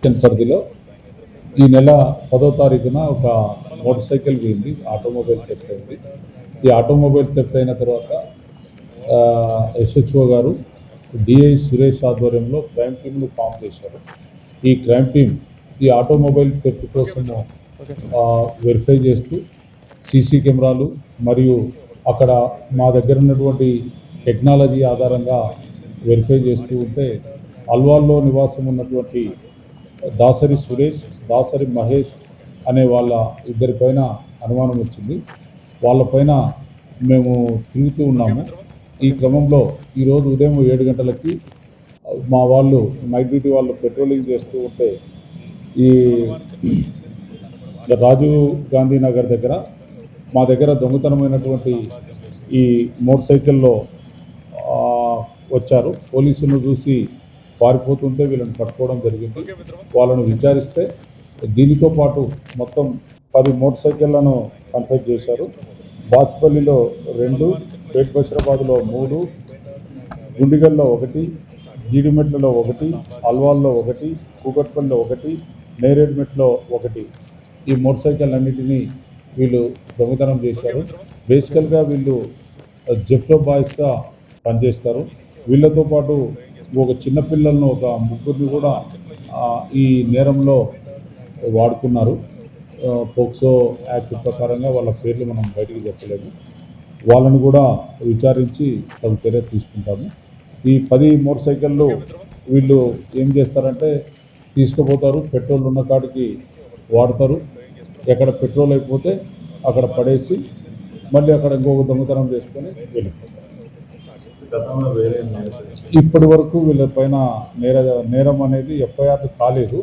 Station పరిధిలో ఈ నెల 10వ తారీఖున ఒక మోటార్ సైకిల్ పోయింది, ఆటోమొబైల్ థెఫ్ట్ అయింది. ఈ ఆటోమొబైల్ థెఫ్ట్ అయిన తర్వాత ఎస్హెచ్ఓ గారు డిఐ సురేష్ ఆధ్వర్యంలో క్రైమ్ టీమ్ను ఫామ్ చేశారు. ఈ క్రైమ్ టీమ్ ఈ ఆటోమొబైల్ థెఫ్ట్ కోసము వెరిఫై చేస్తూ సీసీ కెమెరాలు మరియు అక్కడ మా దగ్గర ఉన్నటువంటి టెక్నాలజీ ఆధారంగా వెరిఫై చేస్తూ ఉంటే అల్వాల్లో నివాసం ఉన్నటువంటి దాసరి సురేష్, దాసరి మహేష్ అనే వాళ్ళ ఇద్దరిపైన అనుమానం వచ్చింది. వాళ్ళపైన మేము తిరుగుతూ ఉన్నాము. ఈ క్రమంలో ఈరోజు ఉదయం 7 గంటలకి మా వాళ్ళు నైట్ డ్యూటీ వాళ్ళు పెట్రోలింగ్ చేస్తూ ఉంటే ఈ రాజీవ్ గాంధీ నగర్ దగ్గర మా దగ్గర దొంగతనమైనటువంటి ఈ మోటార్ సైకిల్లో వచ్చారు. పోలీసులను చూసి పారిపోతుంటే వీళ్ళని పట్టుకోవడం జరిగింది. వాళ్ళను విచారిస్తే దీనితో పాటు మొత్తం 10 మోటార్ సైకిళ్లను కన్ఫెక్ట్ చేశారు. బాచ్పల్లిలో 2, పేట్ బషీరాబాద్లో 3, గుండిగల్లో 1, జీడిమెట్లలో 1, అల్వాల్లో 1, కూకట్పల్లిలో 1, నేరేడ్మెట్లో 1 ఈ మోటార్ సైకిల్ అన్నిటినీ వీళ్ళు దొంగతనం చేశారు. బేసికల్గా వీళ్ళు జెప్టో బాయ్స్గా పనిచేస్తారు. వీళ్ళతో పాటు ఒక చిన్నపిల్లలను ఒక 3 కూడా ఈ నేరంలో వాడుకున్నారు. పోక్సో యాక్ట్ ప్రకారంగా వాళ్ళ పేర్లు మనం బయటికి చెప్పలేదు. వాళ్ళను కూడా విచారించి తగు చర్య తీసుకుంటాము. ఈ 10 మోటార్ సైకిళ్ళు వీళ్ళు ఏం చేస్తారంటే తీసుకుపోతారు, పెట్రోల్ ఉన్న కాడికి వాడతారు, ఎక్కడ పెట్రోల్ అయిపోతే అక్కడ పడేసి మళ్ళీ అక్కడ ఇంకొక దొంగతనం చేసుకొని వెళ్ళిపోతారు. ఇప్పటి వరకు వీళ్ళపైన నేరం అనేది ఎఫ్ఐఆర్ కాలేదు.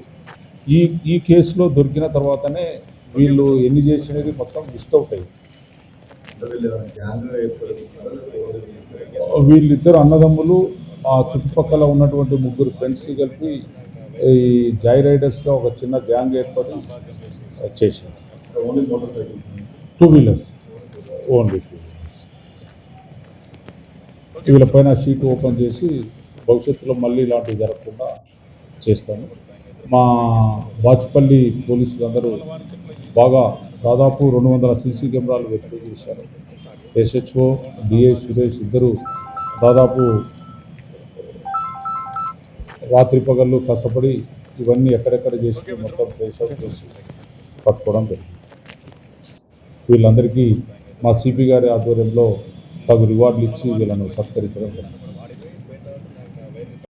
ఈ కేసులో దొరికిన తర్వాతనే వీళ్ళు ఎన్ని చేసినది మొత్తం లిస్ట్ అవుట్ అయ్యింది. వీళ్ళిద్దరు అన్నదమ్ములు ఆ చుట్టుపక్కల ఉన్నటువంటి 3 ఫ్రెండ్స్ కలిపి ఈ జాయ్ రైడర్స్గా ఒక చిన్న గ్యాంగ్ ఏర్పడి చేశారు. 2 వీలర్స్ ఓన్లీ 2 వీలర్స్. వీళ్ళపైన షీట్ ఓపెన్ చేసి భవిష్యత్తులో మళ్ళీ ఇలాంటివి జరగకుండా చేస్తాము. మా బాచ్పల్లి పోలీసులందరూ బాగా దాదాపు 200 సీసీ కెమెరాలు వెరిఫై చేశారు. ఎస్హెచ్ఓ, డిఐ సురేష్ ఇద్దరు దాదాపు రాత్రి పగళ్ళు కష్టపడి ఇవన్నీ ఎక్కడెక్కడ చేసి మొత్తం ట్రేస్అవుట్ చేసి పట్టుకోవడం జరిగింది. వీళ్ళందరికీ మా సిపి గారి ఆధ్వర్యంలో తగు రివార్డులు ఇచ్చి వీళ్ళను సత్కరించడం జరిగింది.